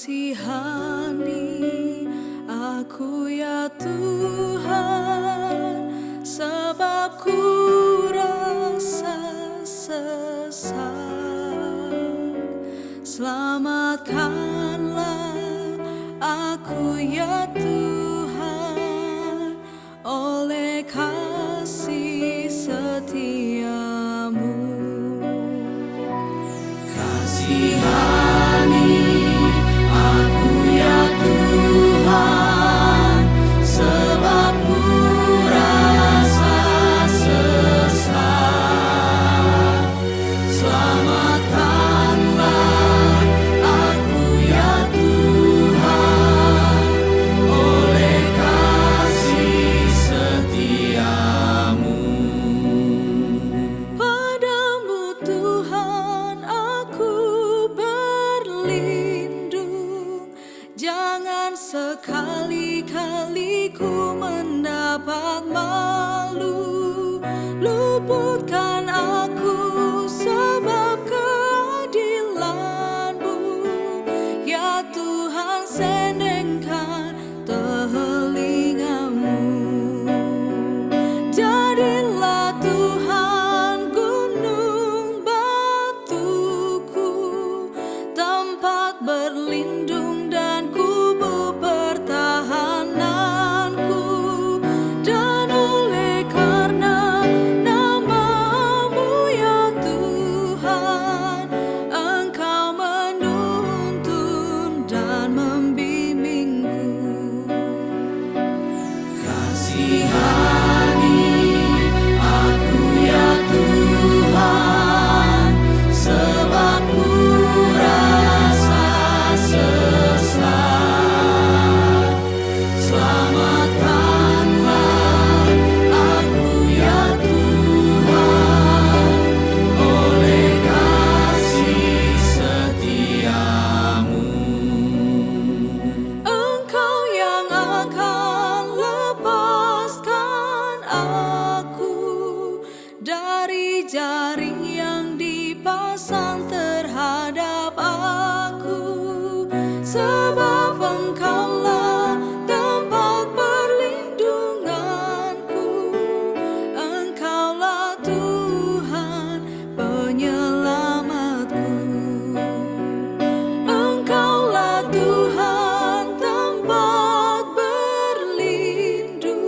Kasihani aku ya Tuhan, sebab ku rasa sesak. Selamatkanlah aku ya Tuhan, oleh kasih setiamu. Kasihani aku ya Tuhan, sebab ku rasa sesak. Selamatkanlah aku ya Tuhan, oleh kasih setiamu. Padamu Tuhan aku berlindung, jangan sekali-kali ku mendapat malu. Luputkan aku sebab keadilan-Mu, ya Tuhan, sendengkan telinga-Mu. Jadilah Tuhan gunung batuku, tempat berlindung dan kubu pertahananku. Dan oleh karena nama-Mu ya Tuhan, Engkau menuntun dan membimbingku. Kasihani aku ya Tuhan, sebab ku rasa sesak. Selamatkanlah aku ya Tuhan, oleh kasih setiamu. Engkau yang akan lepaskan aku dari jaring yang dipasang terhadap aku, sebab Engkaulah tempat perlindunganku. Engkaulah Tuhan penyelamatku. Engkaulah Tuhan tempat berlindung,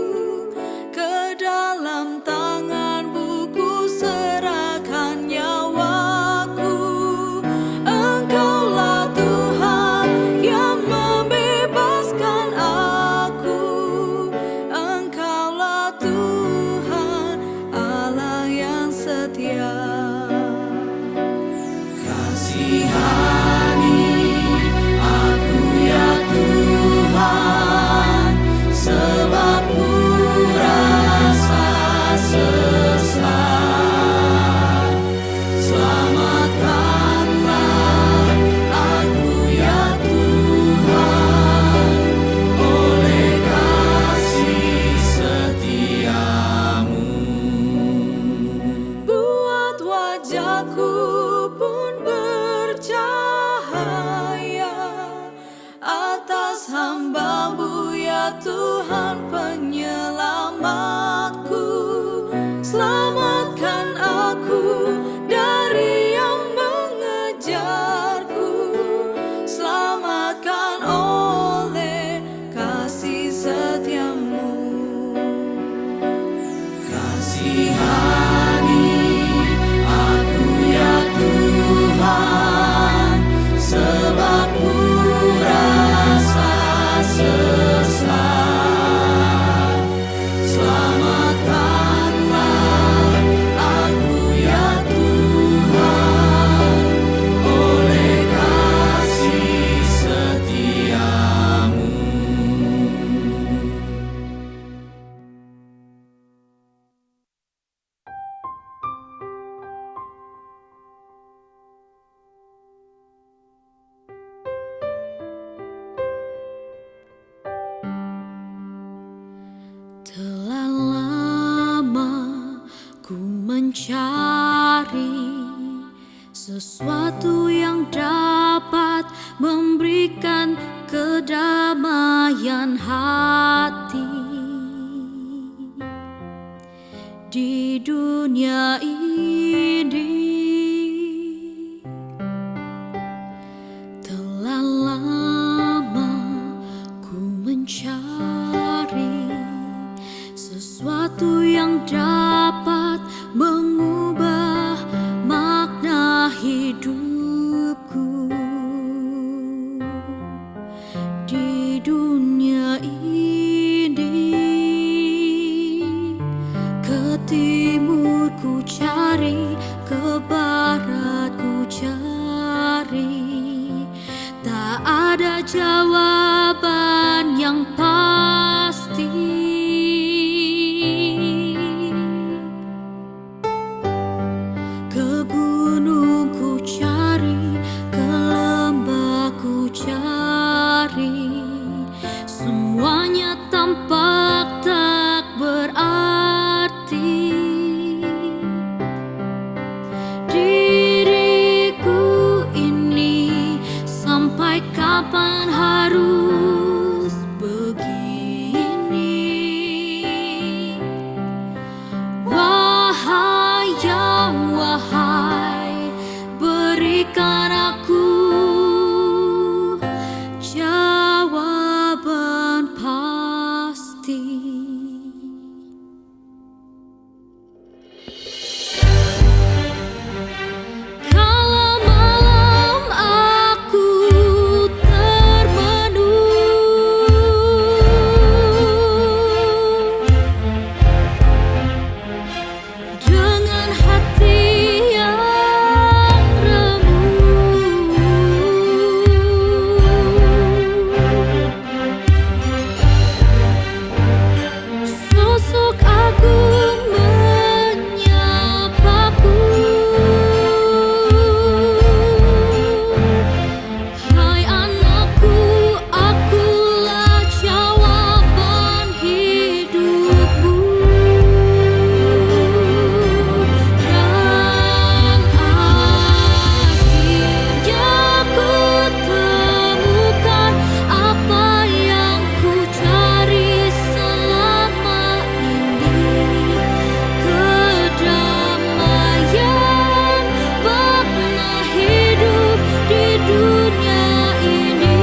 ke dalam tangan-Mu ku serahkan nyawaku. Engkaulah Tuhan yang membebaskan aku. Engkaulah Tuhan Allah yang setia. Kasihani aku ya Tuhan, sebab ku rasa sesak. Selamatkanlah aku ya Tuhan, oleh kasih setiamu. Buat wajahku pun bercahaya atas hamba-Mu ya Tuhan penyelamatku. Selamatkan aku dari yang mengejarku. Selamatkan oleh kasih setiamu. Kasihani aku ya Tuhan, sebab ku rasa sesak. Selamatkanlah aku ya Tuhan, oleh kasih setiamu. Telah lama ku mencari sesuatu yang dapat memberikan kedamaian hati di dunia ini. Telah lama ku mencari sesuatu yang dapat mengubah makna hidupku di dunia ini. Ke timur ku cari, ke barat ku cari, tak ada jawaban yang pasti. Ke gunung ku cari, ke lembah ku cari, semuanya tampak tak berarti. Diriku ini sampai kapan harus begini? Wahai ya wahai, berikan aku jawaban pasti. Kalau malam aku termenung dengan hati yang remuk, sosok agung menyapaku. Hai anakku, akulah jawaban hidupmu. Dan akhirnya ku temukan apa yang ku cari selama ini. Kedamaian makna hidup di dunia ini.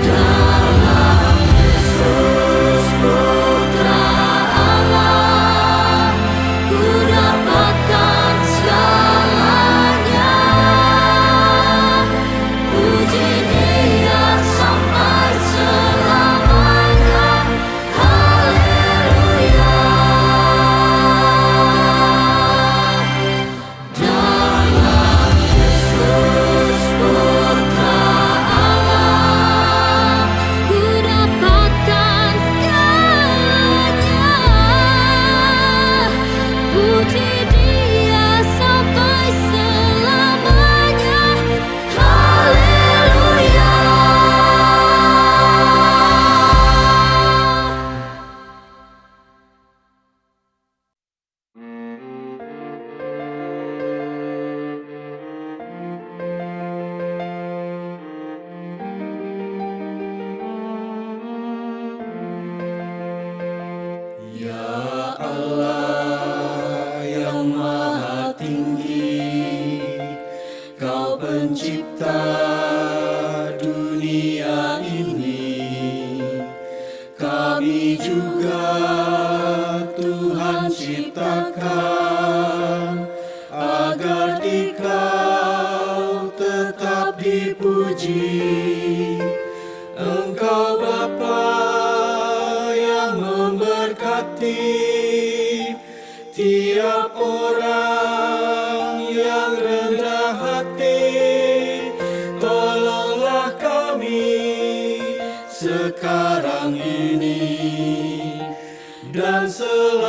Dalam Yesus Putra Allah, ku dapatkan segalanya. Puji Dia sampai selamanya. Haleluya. Dalam Yesus Putra Allah, ku dapatkan segalanya. Puji Dia sampai selamanya. Haleluya. Ya Allah yang maha tinggi, Kau pencipta dunia ini. Kami juga Tuhan ciptakan agar Dikau tetap dipuji. Engkau Bapa yang memberkati tiap orang yang rendah hati. Tolonglah kami sekarang ini dan selamanya.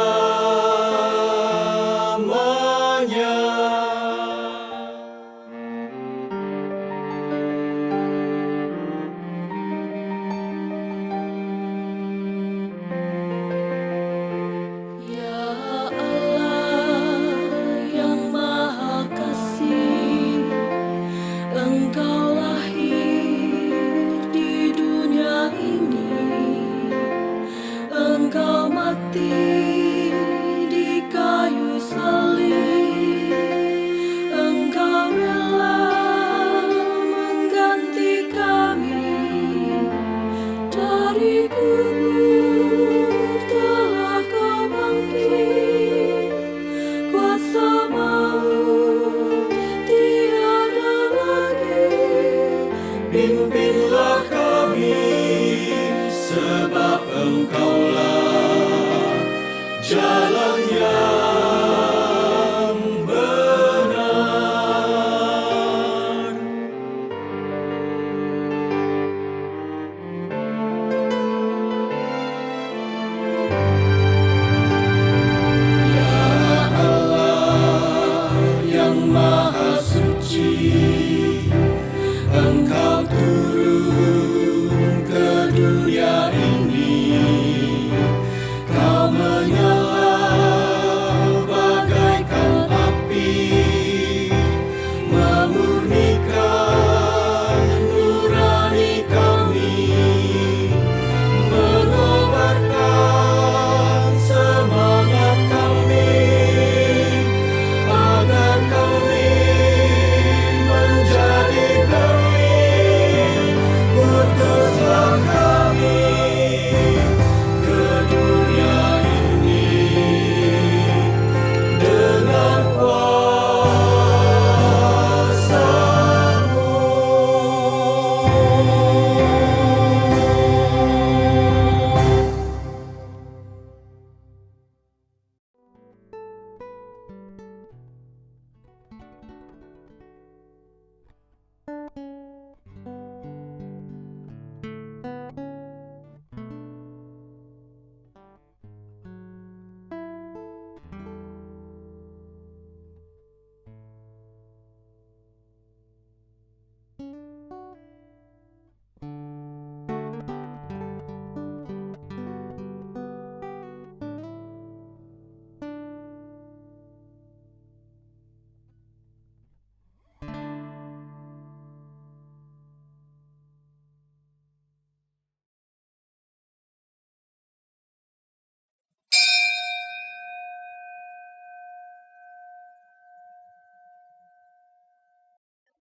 kasih, Engkau turun ke dunia ini. Kau menyala bagaikan api, memurnikan nurani kami, mengobarkan semangat kami, agar kami menjadi benih. Utuslah kami ke dunia ini dengan kuasa-Mu.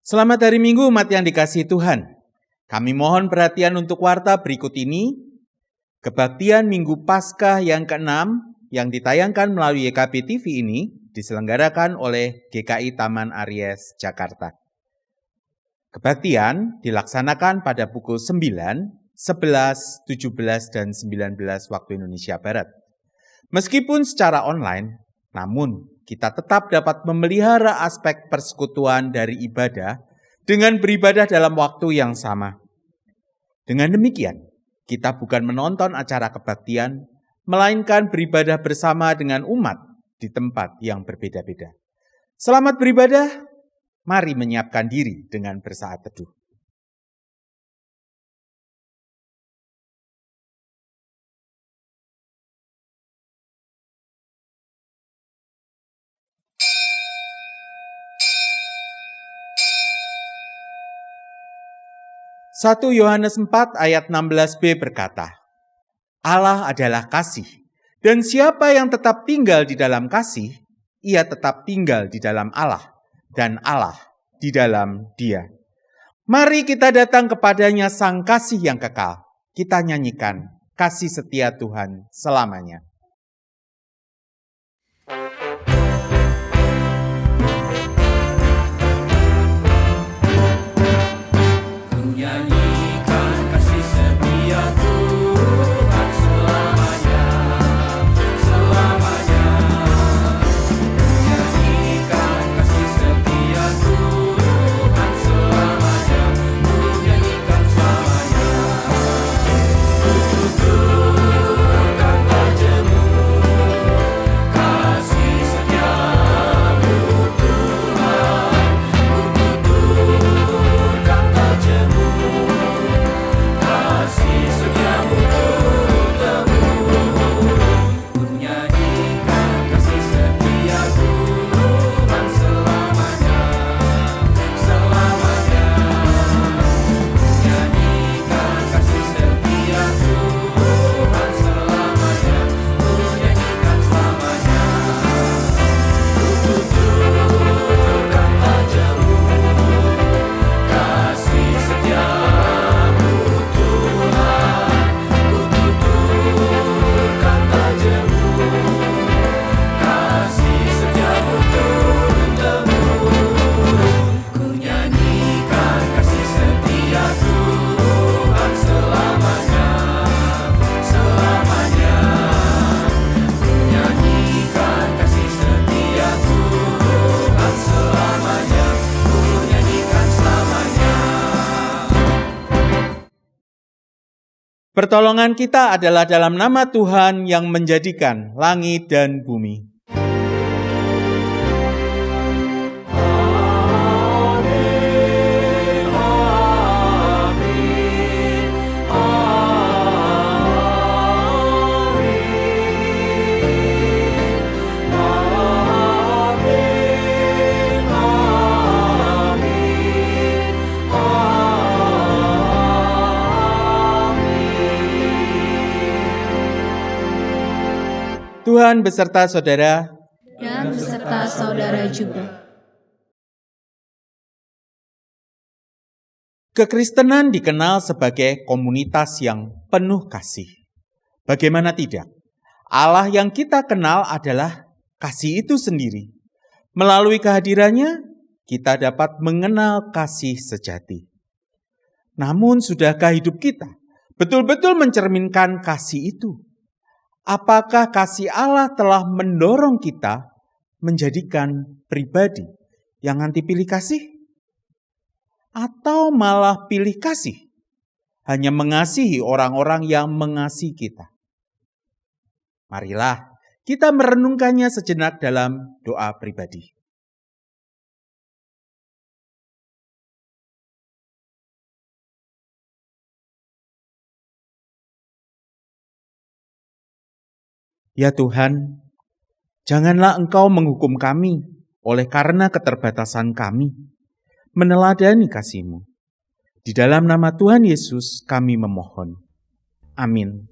Selamat hari Minggu umat yang dikasihi Tuhan. Kami mohon perhatian untuk warta berikut ini. Kebaktian Minggu Paskah yang ke-6 yang ditayangkan melalui YKB TV ini diselenggarakan oleh GKI Taman Aries, Jakarta. Kebaktian dilaksanakan pada pukul 9, 11, 17, dan 19 waktu Indonesia Barat. Meskipun secara online, namun kita tetap dapat memelihara aspek persekutuan dari ibadah dengan beribadah dalam waktu yang sama. Dengan demikian, kita bukan menonton acara kebaktian, melainkan beribadah bersama dengan umat di tempat yang berbeda-beda. Selamat beribadah, mari menyiapkan diri dengan bersaat teduh. Satu Yohanes 4 ayat 16b berkata, Allah adalah kasih, dan siapa yang tetap tinggal di dalam kasih, ia tetap tinggal di dalam Allah, dan Allah di dalam dia. Mari kita datang kepadanya sang kasih yang kekal. Kita nyanyikan kasih setia Tuhan selamanya. Nyanyikan kasih setia Tuhan selamanya, selamanya. Nyanyikan kasih setia Tuhan selamanya, nyanyikan selamanya. Tuturkan padamu kasih setiamu Tuhan, tuturkan padamu kasih setiamu turun-temurun, nyanyikan kasih setia Tuhan selamanya, selamanya. Nyanyikan kasih setia Tuhan selamanya, nyanyikan selamanya. Tuturkan padamu kasih setiamu Tuhan, tuturkan padamu kasih setiamu turun-temurun, ku nyanyikan kasih setia Tuhan selamanya, selamanya. Ku nyanyikan kasih setia Tuhan selamanya, ku nyanyikan selamanya. Pertolongan kita adalah dalam nama Tuhan yang menjadikan langit dan bumi. Amin. Tuhan beserta saudara. dan beserta saudara juga. Kekristenan dikenal sebagai komunitas yang penuh kasih. Bagaimana tidak? Allah yang kita kenal adalah kasih itu sendiri. Melalui kehadirannya, kita dapat mengenal kasih sejati. Namun, sudahkah hidup kita betul-betul mencerminkan kasih itu? Apakah kasih Allah telah mendorong kita menjadikan pribadi yang anti pilih kasih? Atau malah pilih kasih, hanya mengasihi orang-orang yang mengasihi kita? Marilah kita merenungkannya sejenak dalam doa pribadi. Ya Tuhan, janganlah Engkau menghukum kami oleh karena keterbatasan kami, meneladani kasih-Mu. Di dalam nama Tuhan Yesus kami memohon. Amin.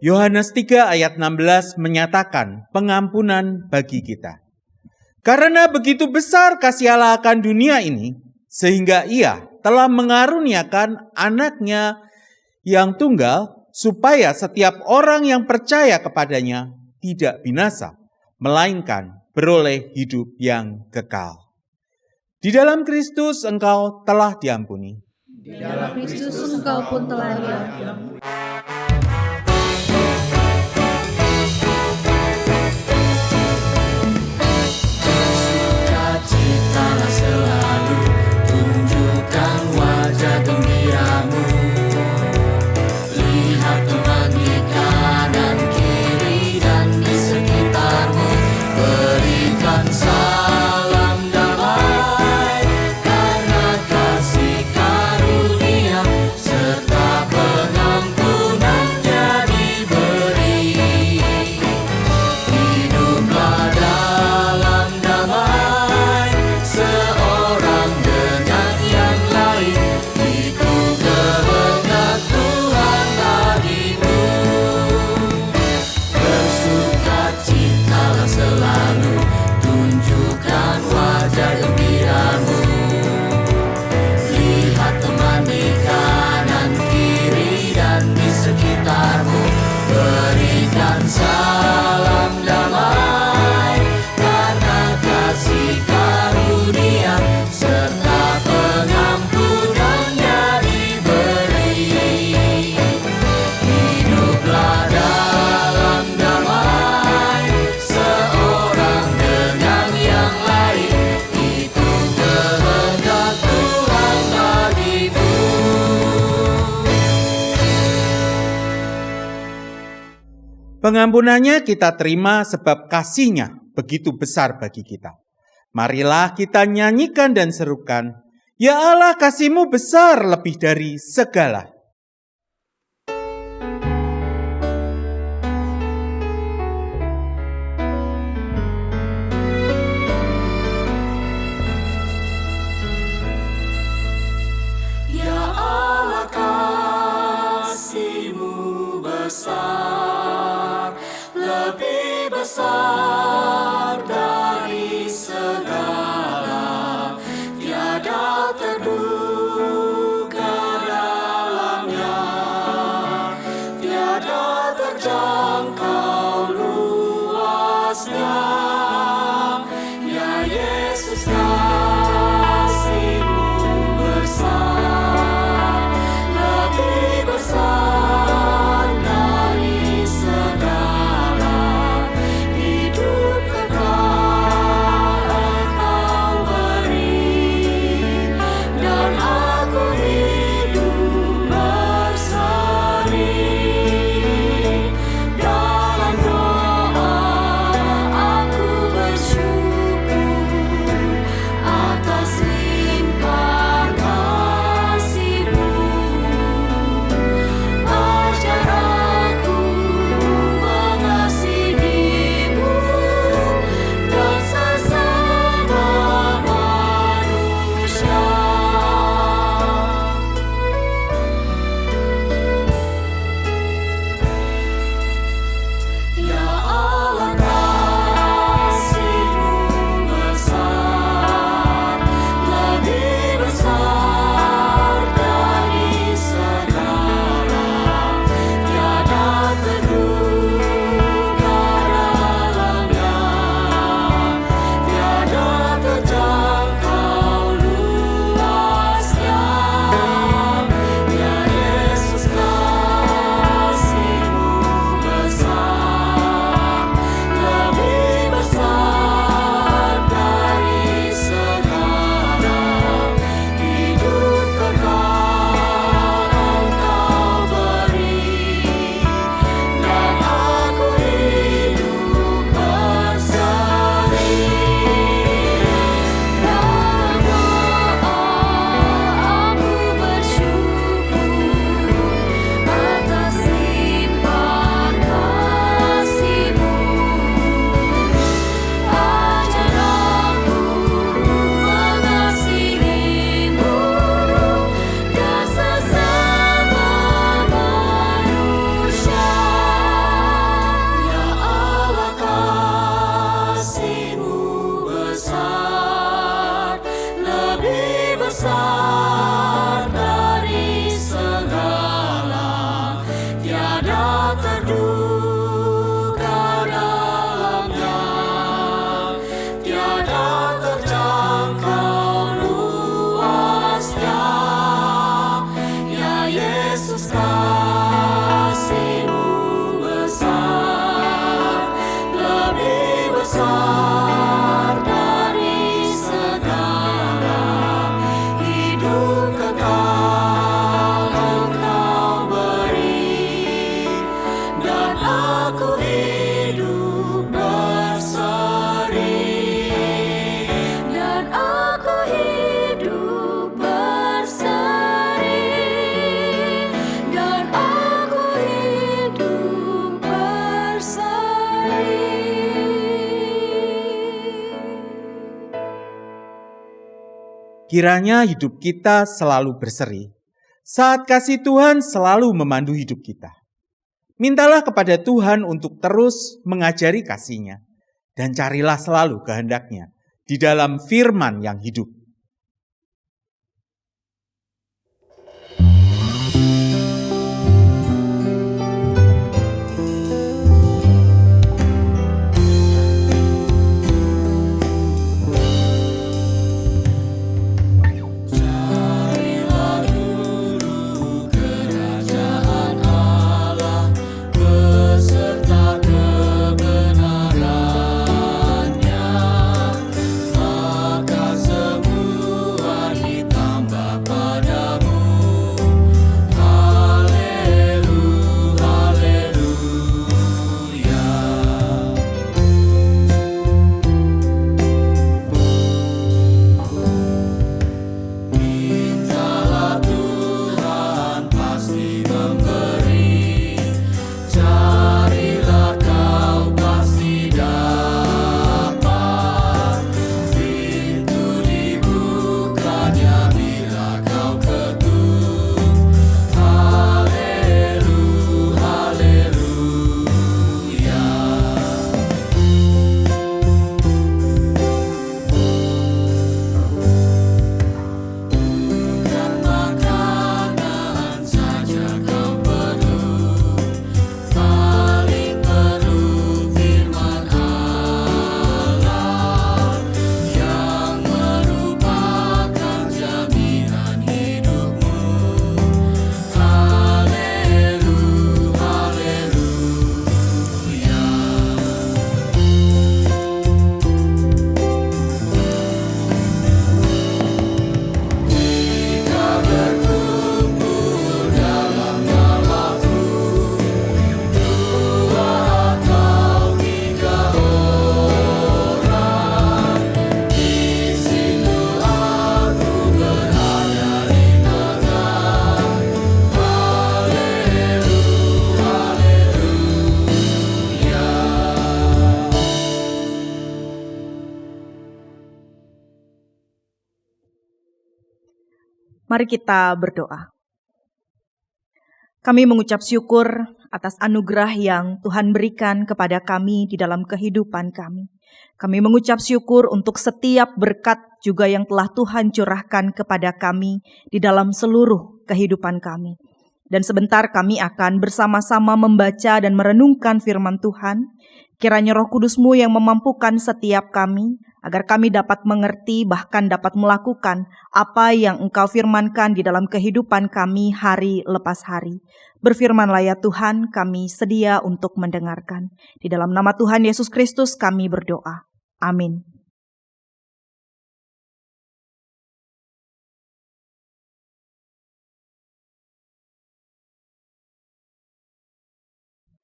Yohanes 3 ayat 16 menyatakan pengampunan bagi kita. Karena begitu besar kasih Allah akan dunia ini, sehingga Ia telah mengaruniakan anaknya yang tunggal, supaya setiap orang yang percaya kepadanya tidak binasa, melainkan beroleh hidup yang kekal. Di dalam Kristus engkau telah diampuni. Di dalam Kristus engkau pun telah diampuni. Bersukacitalah selalu, tunjukkan wajah gembiramu. Lihat Tuhan di kanan kiri dan di sekitarmu. Berikan salam Pengampunannya kita terima sebab kasih-Nya begitu besar bagi kita. Marilah kita nyanyikan dan serukan, "Ya Allah, kasih-Mu besar lebih dari segala." Ya Allah, kasih-Mu besar, lebih besar dari segala, tiada terduga dalamnya, tiada terjangkau luasnya. Ya Yesus, kasih-Mu besar, lebih besar dari segala, hidup kekal Engkau beri, dan aku hidup berseri. Dalam doa aku bersyukur atas limpah kasih-Mu. Ajar aku mengasihi-Mu dan sesama manusia. Ya Allah, kasih-Mu besar, lebih besar dari segala, tiada terduga dalamnya, tiada terjangkau luasnya. Ya Yesus, kasih-Mu besar, lebih besar dari segala, hidup kekal Engkau beri, dan aku hidup berseri. Dalam doa aku bersyukur atas limpah kasih-Mu. Ajar aku mengasihi-Mu dan sesama manusia. Ya Allah, kasih-Mu besar, lebih besar dari segala, tiada terduga dalamnya, tiada terjangkau luasnya. Ya Yesus, kasih-Mu besar, lebih besar dari segala, hidup kekal Engkau beri, dan aku hidup berseri, dan aku hidup berseri, dan aku hidup berseri. Kiranya hidup kita selalu berseri saat kasih Tuhan selalu memandu hidup kita. Mintalah kepada Tuhan untuk terus mengajari kasih-Nya, dan carilah selalu kehendak-Nya di dalam firman yang hidup. Carilah dulu kerajaan Allah beserta kebenarannya, maka semua Mari kita berdoa. Kami mengucap syukur atas anugerah yang Tuhan berikan kepada kami di dalam kehidupan kami. Kami mengucap syukur untuk setiap berkat juga yang telah Tuhan curahkan kepada kami di dalam seluruh kehidupan kami. Dan sebentar kami akan bersama-sama membaca dan merenungkan firman Tuhan. Kiranya Roh Kudus-Mu yang memampukan setiap kami, agar kami dapat mengerti bahkan dapat melakukan apa yang Engkau firmankan di dalam kehidupan kami hari lepas hari. Berfirmanlah ya Tuhan, kami sedia untuk mendengarkan. Di dalam nama Tuhan Yesus Kristus kami berdoa. Amin.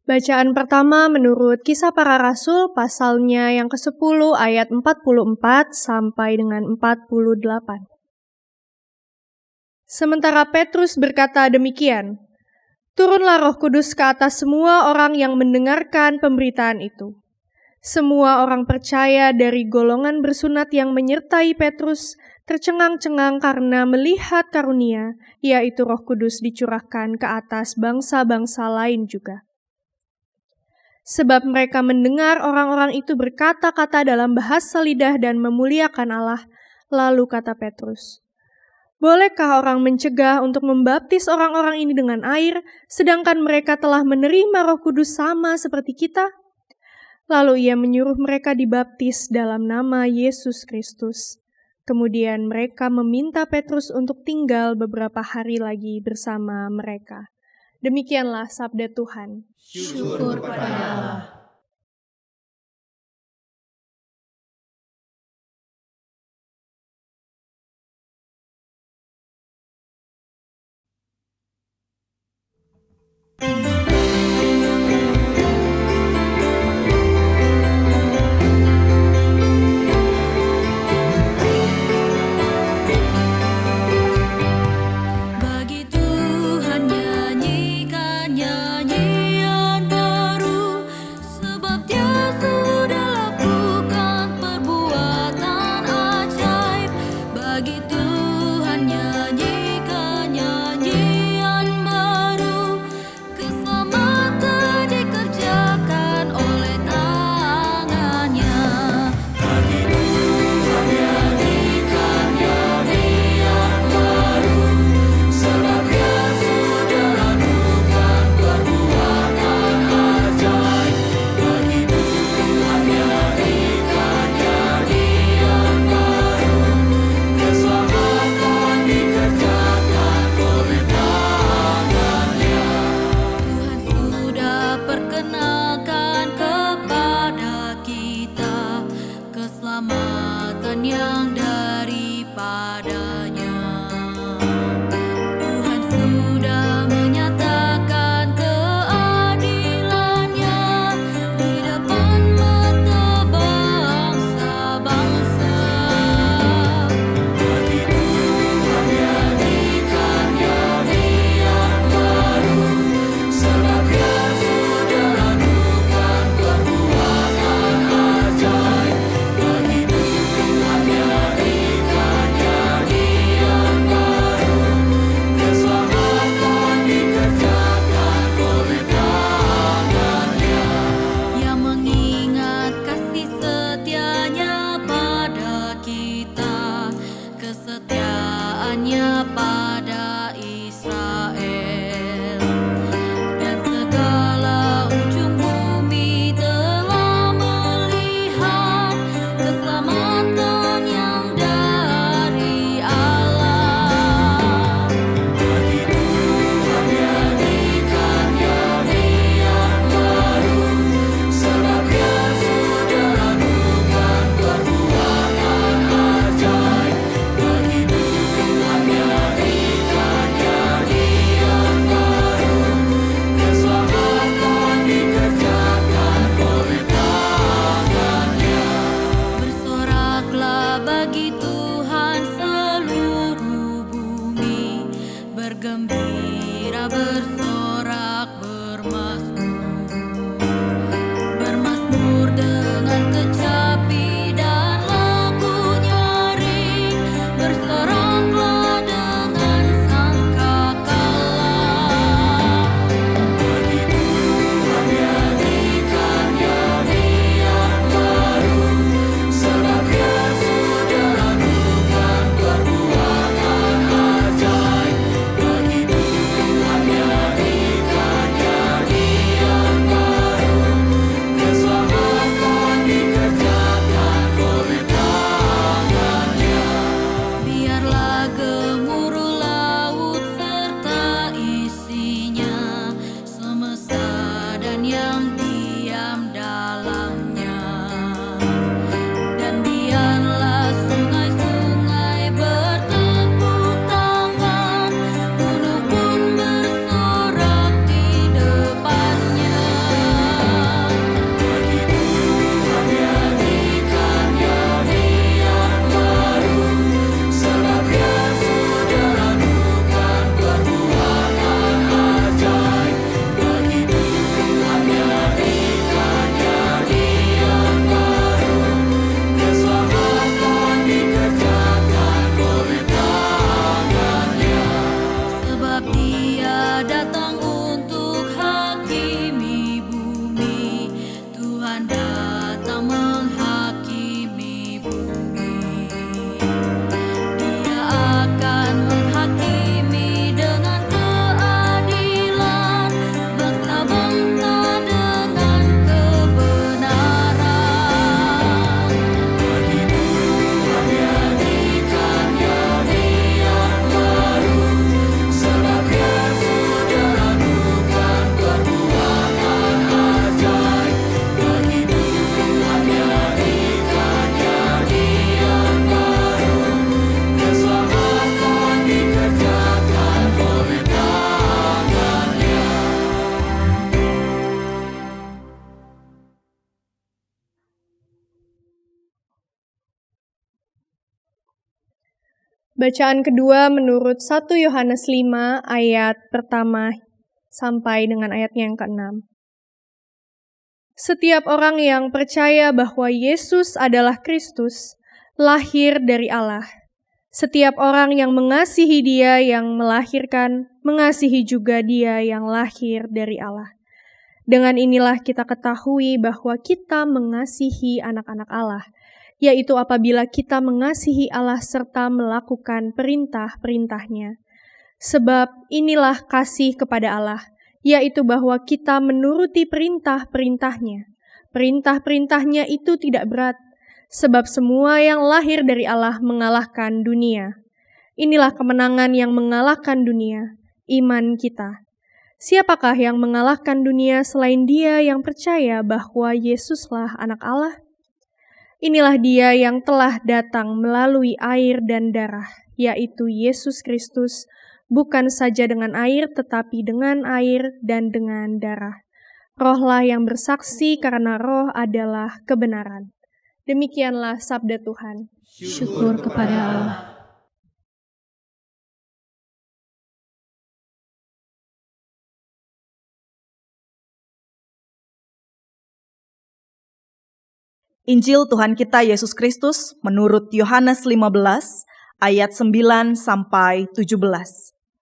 Bacaan pertama menurut Kisah Para Rasul pasalnya yang ke-10 ayat 44 sampai dengan 48. Sementara Petrus berkata demikian, turunlah Roh Kudus ke atas semua orang yang mendengarkan pemberitaan itu. Semua orang percaya dari golongan bersunat yang menyertai Petrus tercengang-cengang karena melihat karunia, yaitu Roh Kudus dicurahkan ke atas bangsa-bangsa lain juga. Sebab mereka mendengar orang-orang itu berkata-kata dalam bahasa lidah dan memuliakan Allah. Lalu kata Petrus, bolehkah orang mencegah untuk membaptis orang-orang ini dengan air, sedangkan mereka telah menerima Roh Kudus sama seperti kita? Lalu ia menyuruh mereka dibaptis dalam nama Yesus Kristus. Kemudian mereka meminta Petrus untuk tinggal beberapa hari lagi bersama mereka. Demikianlah sabda Tuhan. Syukur pada Allah. Bagi Tuhan nyanyikan nyanyian baru, yang diam dalamnya. Dan biarlah sungai-sungai bertepuk tangan, gunung pun bersorak di depannya. Bagi Tuhan nyanyikannya riang baru, sebab Dia sudah lakukan perbuatan ajaib. Bagi Tuhan nyanyikannya riang baru, keselamatan dikerjakan oleh tangannya. Sebab Dia datang untuk hakimi bumi, Tuhan datang menghakimi bumi. Dia akan menghakimi dengan keadilan bangsa-bangsa dengan kebenaran. Bagi Tuhan nyanyikannya riang baru, sebab Dia sudah lakukan perbuatan ajaib. Bagi Tuhan nyanyikannya riang baru, keselamatan dikerjakan oleh tangannya. Bacaan kedua menurut 1 Yohanes 5 ayat pertama sampai dengan ayatnya yang ke-6. Setiap orang yang percaya bahwa Yesus adalah Kristus, lahir dari Allah. Setiap orang yang mengasihi Dia yang melahirkan, mengasihi juga Dia yang lahir dari Allah. Dengan inilah kita ketahui bahwa kita mengasihi anak-anak Allah, yaitu apabila kita mengasihi Allah serta melakukan perintah-perintahnya. Sebab inilah kasih kepada Allah, yaitu bahwa kita menuruti perintah-perintahnya. Perintah-perintahnya itu tidak berat, sebab semua yang lahir dari Allah mengalahkan dunia. Inilah kemenangan yang mengalahkan dunia, iman kita. Siapakah yang mengalahkan dunia selain Dia yang percaya bahwa Yesuslah anak Allah? Inilah Dia yang telah datang melalui air dan darah, yaitu Yesus Kristus, bukan saja dengan air, tetapi dengan air dan dengan darah. Rohlah yang bersaksi karena Roh adalah kebenaran. Demikianlah sabda Tuhan. Syukur kepada Allah. Injil Tuhan kita Yesus Kristus menurut Yohanes 15 ayat 9 sampai 17.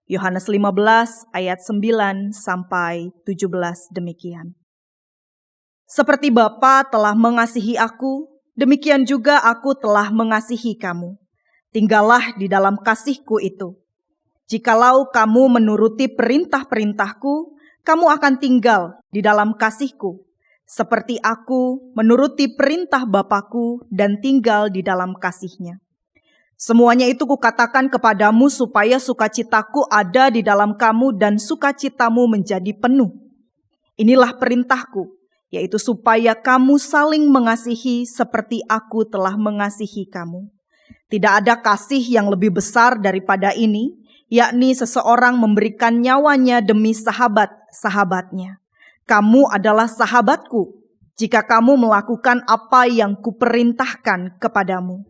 Yohanes 15 ayat 9 sampai 17 demikian. Seperti Bapa telah mengasihi aku, demikian juga aku telah mengasihi kamu. Tinggallah di dalam kasih-Ku itu. Jikalau kamu menuruti perintah-perintah-Ku, kamu akan tinggal di dalam kasih-Ku. Seperti aku menuruti perintah Bapa-Ku dan tinggal di dalam kasih-Nya. Semuanya itu kukatakan kepadamu supaya sukacitaku ada di dalam kamu dan sukacitamu menjadi penuh. Inilah perintahku, yaitu supaya kamu saling mengasihi seperti aku telah mengasihi kamu. Tidak ada kasih yang lebih besar daripada ini, yakni seseorang memberikan nyawanya demi sahabat-sahabatnya. Kamu adalah sahabatku jika kamu melakukan apa yang kuperintahkan kepadamu.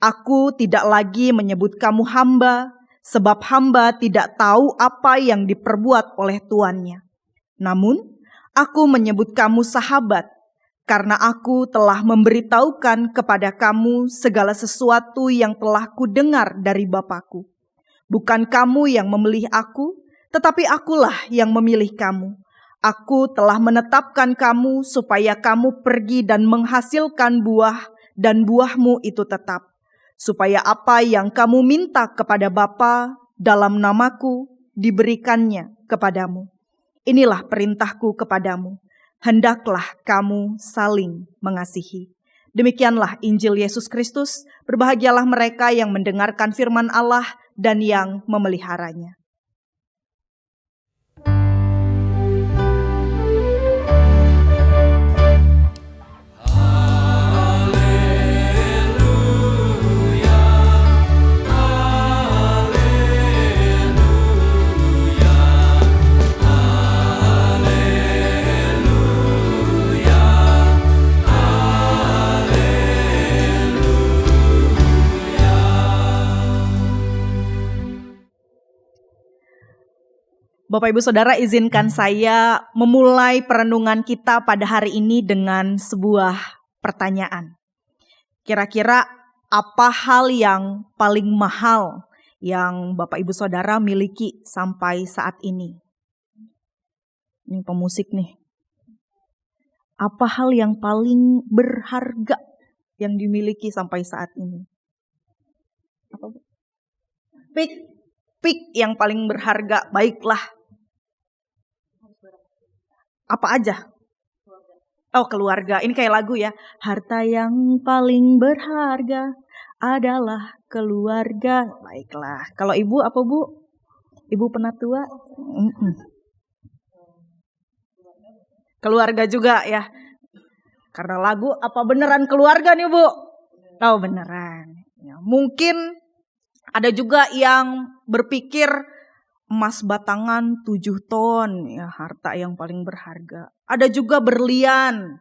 Aku tidak lagi menyebut kamu hamba, sebab hamba tidak tahu apa yang diperbuat oleh tuannya. Namun, aku menyebut kamu sahabat, karena aku telah memberitahukan kepada kamu segala sesuatu yang telah kudengar dari Bapa-Ku. Bukan kamu yang memilih aku, tetapi akulah yang memilih kamu. Aku telah menetapkan kamu supaya kamu pergi dan menghasilkan buah, dan buahmu itu tetap. Supaya apa yang kamu minta kepada Bapa dalam namaku diberikannya kepadamu. Inilah perintahku kepadamu. Hendaklah kamu saling mengasihi. Demikianlah Injil Yesus Kristus. Berbahagialah mereka yang mendengarkan firman Allah dan yang memeliharanya. Bapak Ibu Saudara, izinkan saya memulai perenungan kita pada hari ini dengan sebuah pertanyaan. Kira-kira apa hal yang paling mahal yang Bapak Ibu Saudara miliki sampai saat ini? Ini pemusik nih. Apa hal yang paling berharga yang dimiliki sampai saat ini? Apa? Pik yang paling berharga, baiklah. Apa aja? Oh, keluarga. Ini kayak lagu ya. Harta yang paling berharga adalah keluarga. Baiklah. Kalau ibu apa bu? Ibu penatua? Keluarga juga ya. Karena lagu, apa beneran keluarga nih bu? Oh beneran. Ya, mungkin ada juga yang berpikir emas batangan 7 ton, ya harta yang paling berharga. Ada juga berlian,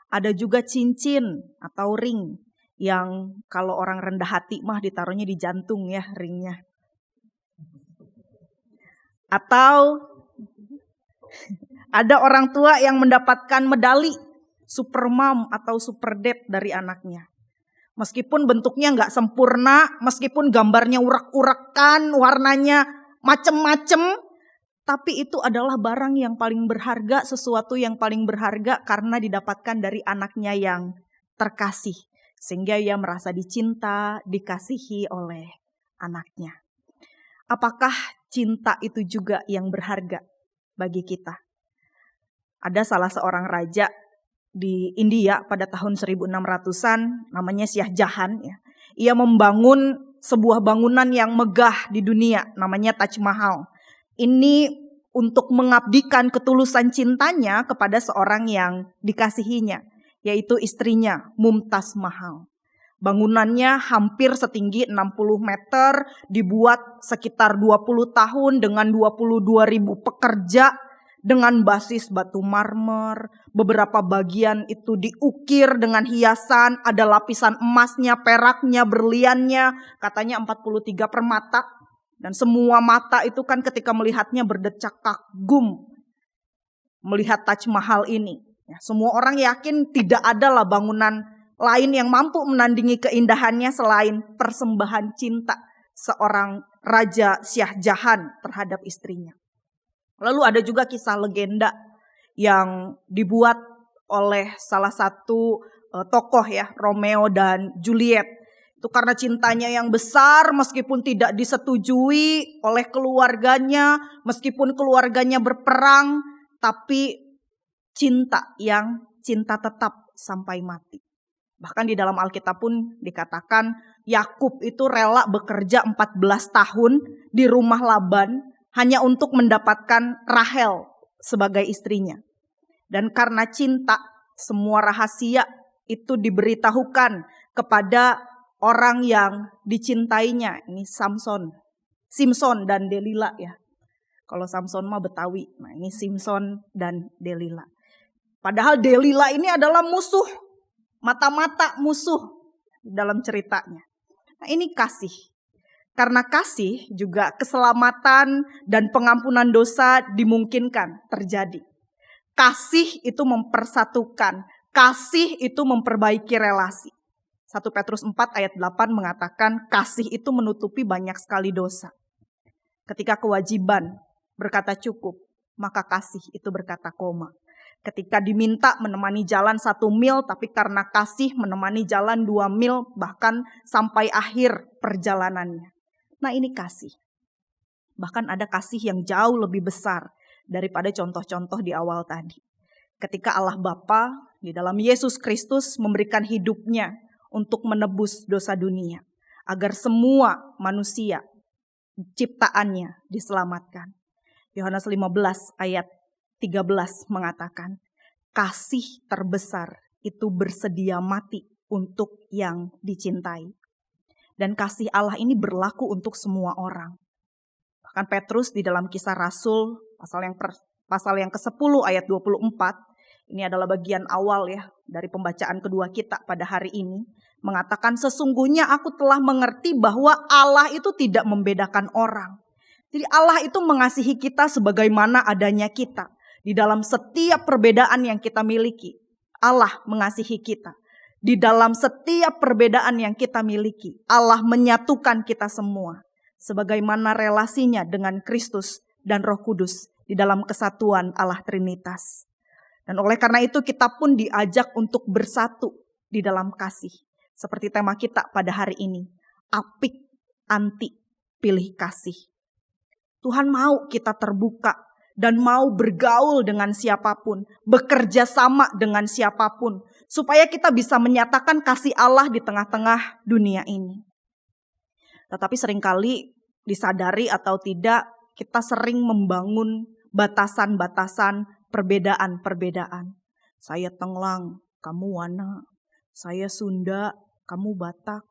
ada juga cincin atau ring yang kalau orang rendah hati mah ditaruhnya di jantung ya ringnya. Atau ada orang tua yang mendapatkan medali super mom atau super dad dari anaknya. Meskipun bentuknya nggak sempurna, meskipun gambarnya urak-urakan, warnanya macem-macem, tapi itu adalah barang yang paling berharga, sesuatu yang paling berharga karena didapatkan dari anaknya yang terkasih. Sehingga ia merasa dicinta, dikasihi oleh anaknya. Apakah cinta itu juga yang berharga bagi kita? Ada salah seorang raja di India pada tahun 1600-an, namanya Shah Jahan. Ya. Ia membangun sebuah bangunan yang megah di dunia, namanya Taj Mahal. Ini untuk mengabdikan ketulusan cintanya kepada seorang yang dikasihinya, yaitu istrinya Mumtaz Mahal. Bangunannya hampir setinggi 60 meter, dibuat sekitar 20 tahun dengan 22.000 pekerja, dengan basis batu marmer, beberapa bagian itu diukir dengan hiasan, ada lapisan emasnya, peraknya, berliannya, katanya 43 permata. Dan semua mata itu kan ketika melihatnya berdecak kagum melihat Taj Mahal ini. Ya, semua orang yakin tidak adalah bangunan lain yang mampu menandingi keindahannya selain persembahan cinta seorang Raja Shah Jahan terhadap istrinya. Lalu ada juga kisah legenda yang dibuat oleh salah satu tokoh ya, Romeo dan Juliet. Itu karena cintanya yang besar meskipun tidak disetujui oleh keluarganya, meskipun keluarganya berperang, tapi cinta tetap sampai mati. Bahkan di dalam Alkitab pun dikatakan Yakub itu rela bekerja 14 tahun di rumah Laban hanya untuk mendapatkan Rahel sebagai istrinya. Dan karena cinta, semua rahasia itu diberitahukan kepada orang yang dicintainya. Ini Simson dan Delila ya. Kalau Samson mah Betawi. Nah ini Simson dan Delila. Padahal Delila ini adalah musuh. Mata-mata musuh dalam ceritanya. Nah ini kasih. Karena kasih juga keselamatan dan pengampunan dosa dimungkinkan terjadi. Kasih itu mempersatukan. Kasih itu memperbaiki relasi. 1 Petrus 4 ayat 8 mengatakan kasih itu menutupi banyak sekali dosa. Ketika kewajiban berkata cukup, maka kasih itu berkata koma. Ketika diminta menemani jalan 1 mil, tapi karena kasih menemani jalan 2 mil, bahkan sampai akhir perjalanannya. Nah ini kasih. Bahkan ada kasih yang jauh lebih besar daripada contoh-contoh di awal tadi. Ketika Allah Bapa di dalam Yesus Kristus memberikan hidupnya untuk menebus dosa dunia. Agar semua manusia ciptaannya diselamatkan. Yohanes 15 ayat 13 mengatakan, kasih terbesar itu bersedia mati untuk yang dicintai. Dan kasih Allah ini berlaku untuk semua orang. Bahkan Petrus di dalam Kisah Rasul pasal yang ke-10 ayat 24, ini adalah bagian awal ya dari pembacaan kedua kita pada hari ini, mengatakan sesungguhnya aku telah mengerti bahwa Allah itu tidak membedakan orang. Jadi Allah itu mengasihi kita sebagaimana adanya kita. Di dalam setiap perbedaan yang kita miliki, Allah mengasihi kita. Di dalam setiap perbedaan yang kita miliki, Allah menyatukan kita semua. Sebagaimana relasinya dengan Kristus dan Roh Kudus di dalam kesatuan Allah Trinitas. Dan oleh karena itu kita pun diajak untuk bersatu di dalam kasih. Seperti tema kita pada hari ini, apik anti pilih kasih. Tuhan mau kita terbuka dan mau bergaul dengan siapapun, bekerja sama dengan siapapun, supaya kita bisa menyatakan kasih Allah di tengah-tengah dunia ini. Tetapi seringkali disadari atau tidak, kita sering membangun batasan-batasan, perbedaan-perbedaan. Saya Tenglang, kamu Wana. Saya Sunda, kamu Batak.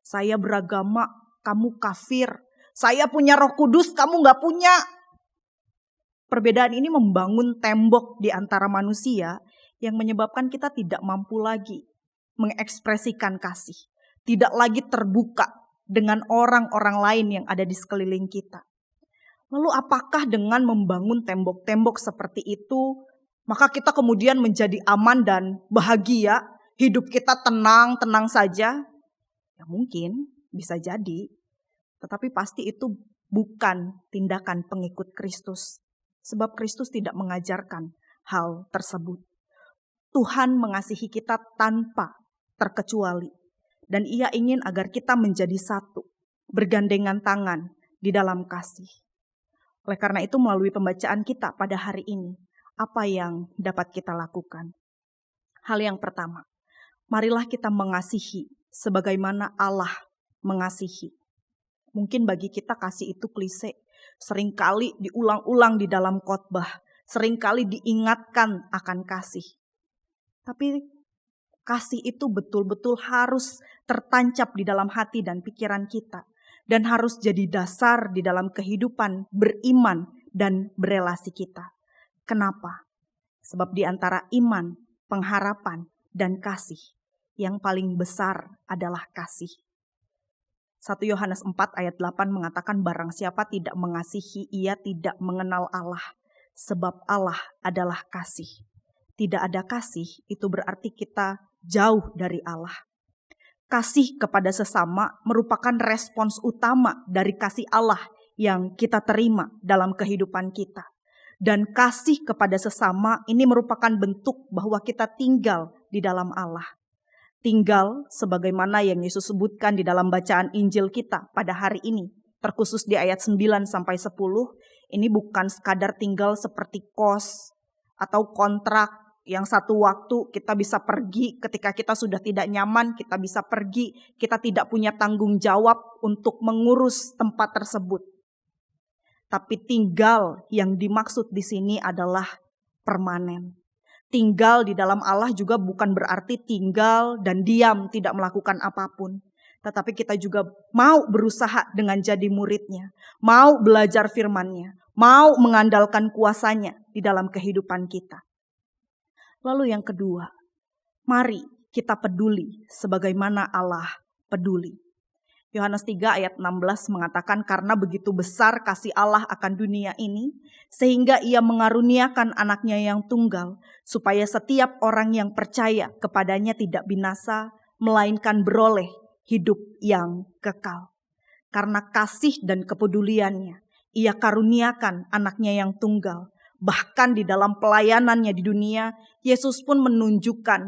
Saya beragama, kamu kafir. Saya punya Roh Kudus, kamu gak punya. Perbedaan ini membangun tembok di antara manusia yang menyebabkan kita tidak mampu lagi mengekspresikan kasih. Tidak lagi terbuka dengan orang-orang lain yang ada di sekeliling kita. Lalu apakah dengan membangun tembok-tembok seperti itu, maka kita kemudian menjadi aman dan bahagia, hidup kita tenang-tenang saja? Ya mungkin, bisa jadi. Tetapi pasti itu bukan tindakan pengikut Kristus. Sebab Kristus tidak mengajarkan hal tersebut. Tuhan mengasihi kita tanpa terkecuali. Dan Ia ingin agar kita menjadi satu, bergandengan tangan di dalam kasih. Oleh karena itu melalui pembacaan kita pada hari ini, apa yang dapat kita lakukan? Hal yang pertama, marilah kita mengasihi sebagaimana Allah mengasihi. Mungkin bagi kita kasih itu klise, seringkali diulang-ulang di dalam khotbah, seringkali diingatkan akan kasih. Tapi kasih itu betul-betul harus tertancap di dalam hati dan pikiran kita. Dan harus jadi dasar di dalam kehidupan beriman dan berelasi kita. Kenapa? Sebab di antara iman, pengharapan, dan kasih, yang paling besar adalah kasih. 1 Yohanes 4 ayat 8 mengatakan barang siapa tidak mengasihi, ia tidak mengenal Allah. Sebab Allah adalah kasih. Tidak ada kasih, itu berarti kita jauh dari Allah. Kasih kepada sesama merupakan respons utama dari kasih Allah yang kita terima dalam kehidupan kita. Dan kasih kepada sesama ini merupakan bentuk bahwa kita tinggal di dalam Allah. Tinggal sebagaimana yang Yesus sebutkan di dalam bacaan Injil kita pada hari ini. Terkhusus di ayat 9-10, ini bukan sekadar tinggal seperti kos atau kontrak. Yang satu waktu kita bisa pergi ketika kita sudah tidak nyaman, kita bisa pergi, kita tidak punya tanggung jawab untuk mengurus tempat tersebut. Tapi tinggal yang dimaksud di sini adalah permanen. Tinggal di dalam Allah juga bukan berarti tinggal dan diam tidak melakukan apapun. Tetapi kita juga mau berusaha dengan jadi muridnya, mau belajar firman-Nya, mau mengandalkan kuasa-Nya di dalam kehidupan kita. Lalu yang kedua, mari kita peduli sebagaimana Allah peduli. Yohanes 3 ayat 16 mengatakan karena begitu besar kasih Allah akan dunia ini, sehingga Ia mengaruniakan anaknya yang tunggal, supaya setiap orang yang percaya kepadanya tidak binasa, melainkan beroleh hidup yang kekal. Karena kasih dan kepeduliannya, Ia karuniakan anaknya yang tunggal. Bahkan di dalam pelayanannya di dunia, Yesus pun menunjukkan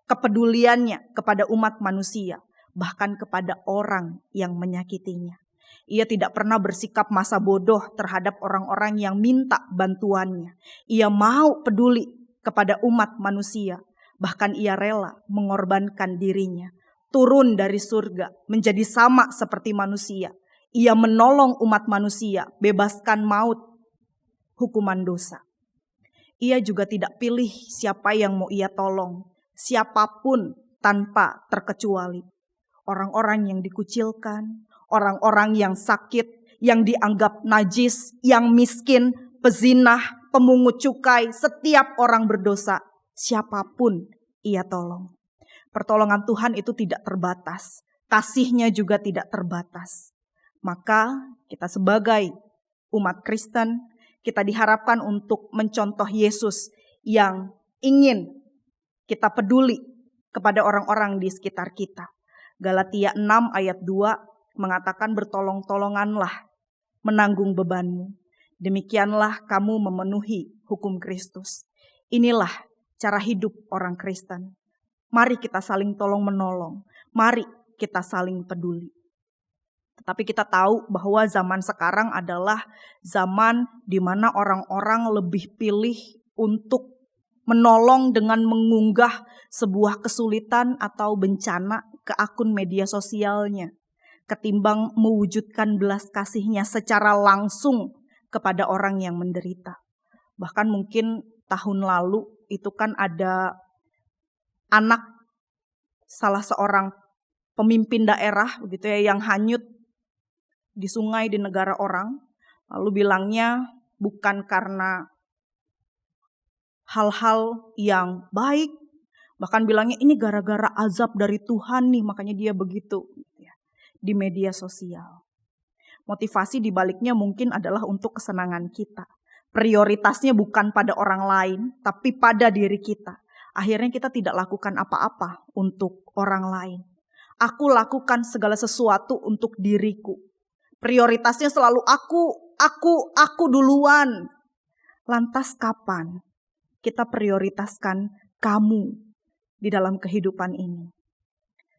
kepeduliannya kepada umat manusia, bahkan kepada orang yang menyakitinya. Ia tidak pernah bersikap masa bodoh terhadap orang-orang yang minta bantuannya. Ia mau peduli kepada umat manusia, bahkan ia rela mengorbankan dirinya. Turun dari surga, menjadi sama seperti manusia. Ia menolong umat manusia, bebaskan maut, hukuman dosa. Ia juga tidak pilih siapa yang mau ia tolong, siapapun tanpa terkecuali. Orang-orang yang dikucilkan, orang-orang yang sakit, yang dianggap najis, yang miskin, pezinah, pemungut cukai, setiap orang berdosa, siapapun ia tolong. Pertolongan Tuhan itu tidak terbatas, kasih-Nya juga tidak terbatas. Maka kita sebagai umat Kristen, kita diharapkan untuk mencontoh Yesus yang ingin kita peduli kepada orang-orang di sekitar kita. Galatia 6 ayat 2 mengatakan bertolong-tolonganlah menanggung bebanmu. Demikianlah kamu memenuhi hukum Kristus. Inilah cara hidup orang Kristen. Mari kita saling tolong-menolong. Mari kita saling peduli. Tetapi kita tahu bahwa zaman sekarang adalah zaman di mana orang-orang lebih pilih untuk menolong dengan mengunggah sebuah kesulitan atau bencana ke akun media sosialnya, ketimbang mewujudkan belas kasihnya secara langsung kepada orang yang menderita. Bahkan mungkin tahun lalu itu kan ada anak salah seorang pemimpin daerah begitu ya yang hanyut di sungai di negara orang, lalu bilangnya bukan karena hal-hal yang baik, bahkan bilangnya ini gara-gara azab dari Tuhan nih, makanya dia begitu ya, di media sosial. Motivasi di baliknya mungkin adalah untuk kesenangan kita. Prioritasnya bukan pada orang lain, tapi pada diri kita. Akhirnya kita tidak lakukan apa-apa untuk orang lain. Aku lakukan segala sesuatu untuk diriku. Prioritasnya selalu aku duluan. Lantas kapan kita prioritaskan kamu di dalam kehidupan ini?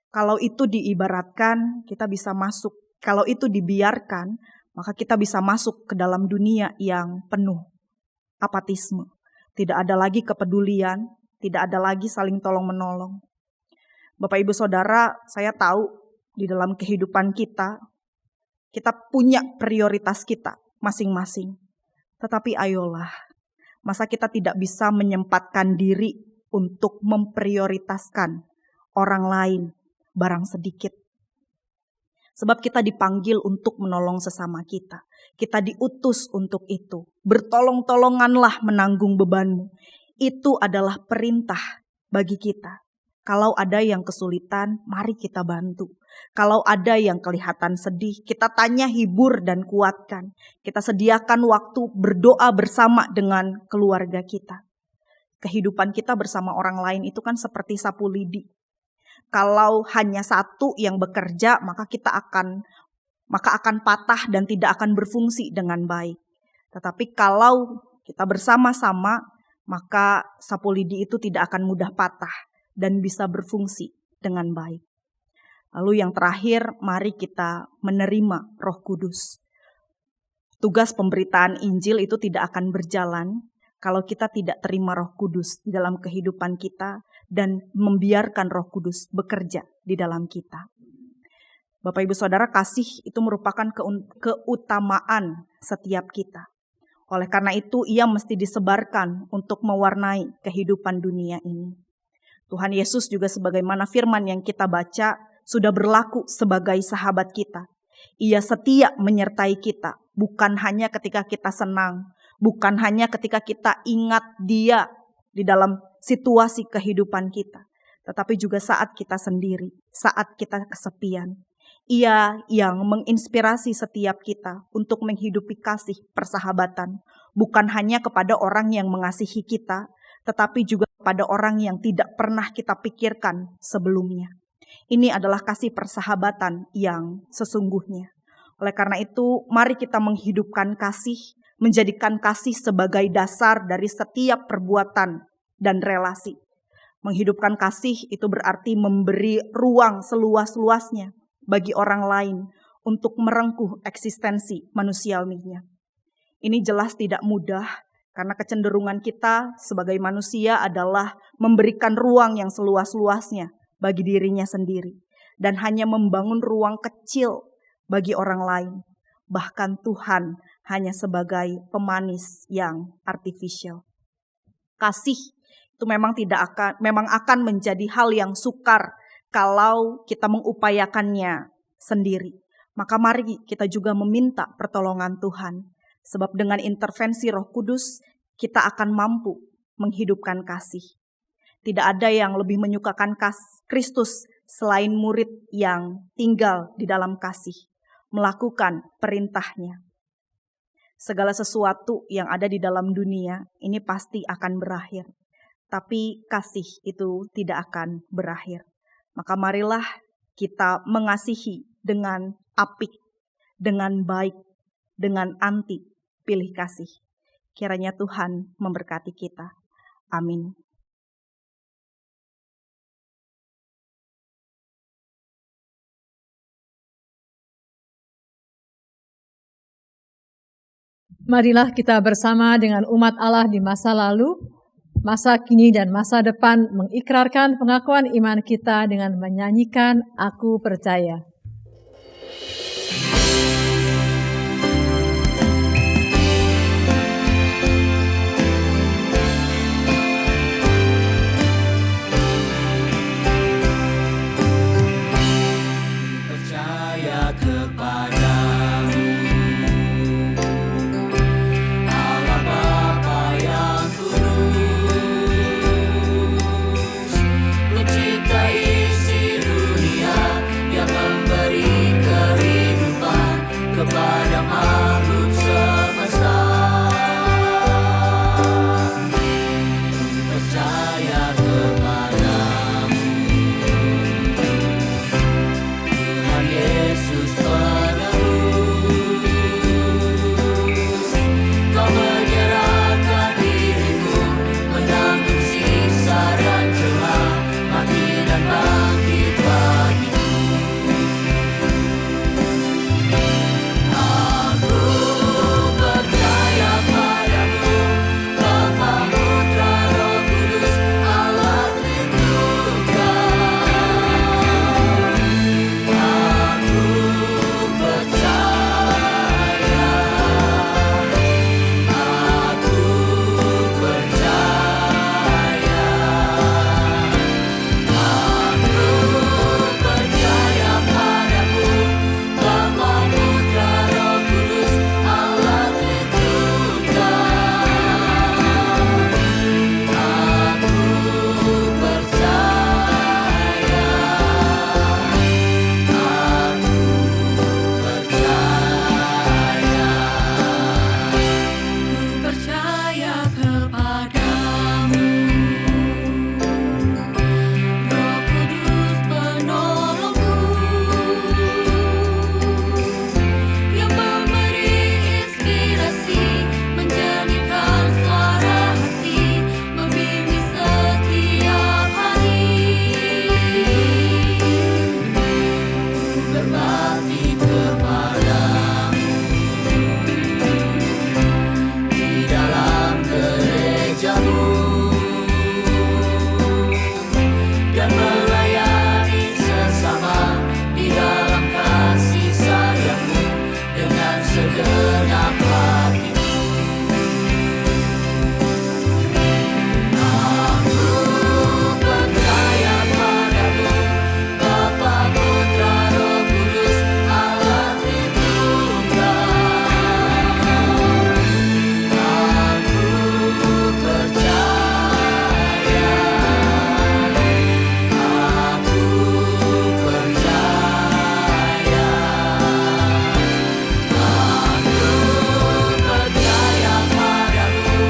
Kalau itu diibaratkan, kita bisa masuk. Kalau itu dibiarkan, maka kita bisa masuk ke dalam dunia yang penuh apatisme. Tidak ada lagi kepedulian, tidak ada lagi saling tolong-menolong. Bapak Ibu Saudara, saya tahu di dalam kehidupan kita punya prioritas kita masing-masing. Tetapi ayolah, masa kita tidak bisa menyempatkan diri untuk memprioritaskan orang lain barang sedikit. Sebab kita dipanggil untuk menolong sesama kita. Kita diutus untuk itu. Bertolong-tolonganlah menanggung bebanmu. Itu adalah perintah bagi kita. Kalau ada yang kesulitan, mari kita bantu. Kalau ada yang kelihatan sedih, kita tanya, hibur dan kuatkan. Kita sediakan waktu berdoa bersama dengan keluarga kita. Kehidupan kita bersama orang lain itu kan seperti sapu lidi. Kalau hanya satu yang bekerja, maka akan patah dan tidak akan berfungsi dengan baik. Tetapi kalau kita bersama-sama, maka sapu lidi itu tidak akan mudah patah dan bisa berfungsi dengan baik. Lalu yang terakhir, mari kita menerima Roh Kudus. Tugas pemberitaan Injil itu tidak akan berjalan kalau kita tidak terima Roh Kudus di dalam kehidupan kita dan membiarkan Roh Kudus bekerja di dalam kita. Bapak Ibu Saudara, kasih itu merupakan keutamaan setiap kita. Oleh karena itu, ia mesti disebarkan untuk mewarnai kehidupan dunia ini. Tuhan Yesus juga sebagaimana firman yang kita baca, sudah berlaku sebagai sahabat kita. Ia setia menyertai kita, bukan hanya ketika kita senang, bukan hanya ketika kita ingat Dia di dalam situasi kehidupan kita, tetapi juga saat kita sendiri, saat kita kesepian. Ia yang menginspirasi setiap kita untuk menghidupi kasih persahabatan, bukan hanya kepada orang yang mengasihi kita, tetapi juga kepada orang yang tidak pernah kita pikirkan sebelumnya. Ini adalah kasih persahabatan yang sesungguhnya. Oleh karena itu, mari kita menghidupkan kasih, menjadikan kasih sebagai dasar dari setiap perbuatan dan relasi. Menghidupkan kasih itu berarti memberi ruang seluas-luasnya bagi orang lain untuk merengkuh eksistensi manusiawinya. Ini jelas tidak mudah karena kecenderungan kita sebagai manusia adalah memberikan ruang yang seluas-luasnya bagi dirinya sendiri dan hanya membangun ruang kecil bagi orang lain. Bahkan Tuhan hanya sebagai pemanis yang artifisial. Kasih itu memang akan menjadi hal yang sukar kalau kita mengupayakannya sendiri. Maka mari kita juga meminta pertolongan Tuhan. Sebab dengan intervensi Roh Kudus, kita akan mampu menghidupkan kasih. Tidak ada yang lebih menyukakan Kristus selain murid yang tinggal di dalam kasih, melakukan perintahnya. Segala sesuatu yang ada di dalam dunia ini pasti akan berakhir. Tapi kasih itu tidak akan berakhir. Maka marilah kita mengasihi dengan apik, dengan baik, dengan anti pilih kasih. Kiranya Tuhan memberkati kita. Amin. Marilah kita bersama dengan umat Allah di masa lalu, masa kini dan masa depan mengikrarkan pengakuan iman kita dengan menyanyikan Aku Percaya. Percaya kepadamu, Allah Bapa yang kudus, pencipta isi dunia, yang memberi kehidupan kepada makhluk semesta. Percaya kepadamu, Tuhan Yesus penebus, Kau menyerahkan dirimu, menanggung siksa dan celah, mati dan bangkit bagiku. Aku percaya padamu, Bapa, Putra, Roh Kudus, Allah Tritunggal. Aku percaya, aku percaya, aku percaya padamu, Bapa, Putra, Roh Kudus, Allah Tritunggal. Aku percaya kepadamu, Roh Kudus penolongku, yang memberi inspirasi, menjadikan suara hati, membimbing setiap hari. Ku berbakti kepadamu di dalam gerejamu, dan melayani sesama di dalam kasih sayangmu dengan segenap hatiku. Aku percaya padamu, Bapa, Putra, Roh Kudus, Allah Tritunggal. Aku percaya, aku percaya, aku percaya padamu,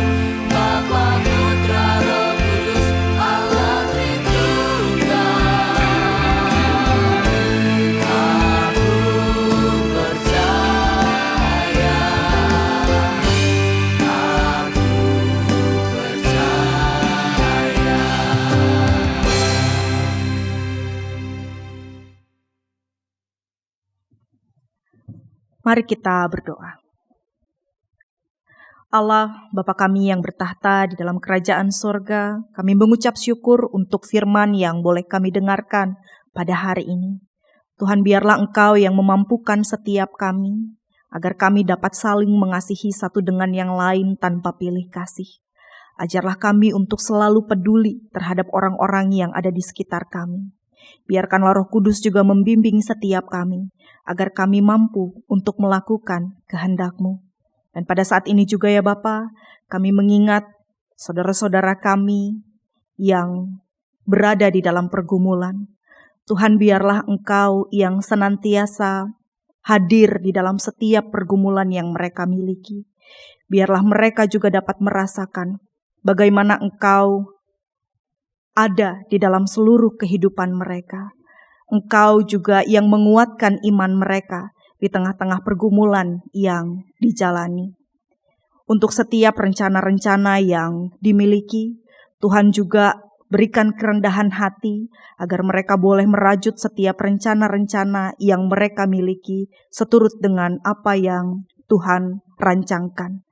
Bapa, Putra, Roh Kudus, Allah Tritunggal. Aku percaya, Mari kita berdoa. Allah, Bapa kami yang bertahta di dalam kerajaan surga, kami mengucap syukur untuk firman yang boleh kami dengarkan pada hari ini. Tuhan, biarlah Engkau yang memampukan setiap kami, agar kami dapat saling mengasihi satu dengan yang lain tanpa pilih kasih. Ajarlah kami untuk selalu peduli terhadap orang-orang yang ada di sekitar kami. Biarkanlah Roh Kudus juga membimbing setiap kami, agar kami mampu untuk melakukan kehendak-Mu. Dan pada saat ini juga ya Bapa, kami mengingat saudara-saudara kami yang berada di dalam pergumulan. Tuhan, biarlah Engkau yang senantiasa hadir di dalam setiap pergumulan yang mereka miliki. Biarlah mereka juga dapat merasakan bagaimana Engkau ada di dalam seluruh kehidupan mereka. Engkau juga yang menguatkan iman mereka di tengah-tengah pergumulan yang dijalani. Untuk setiap rencana-rencana yang dimiliki, Tuhan juga berikan kerendahan hati agar mereka boleh merajut setiap rencana-rencana yang mereka miliki seturut dengan apa yang Tuhan rancangkan.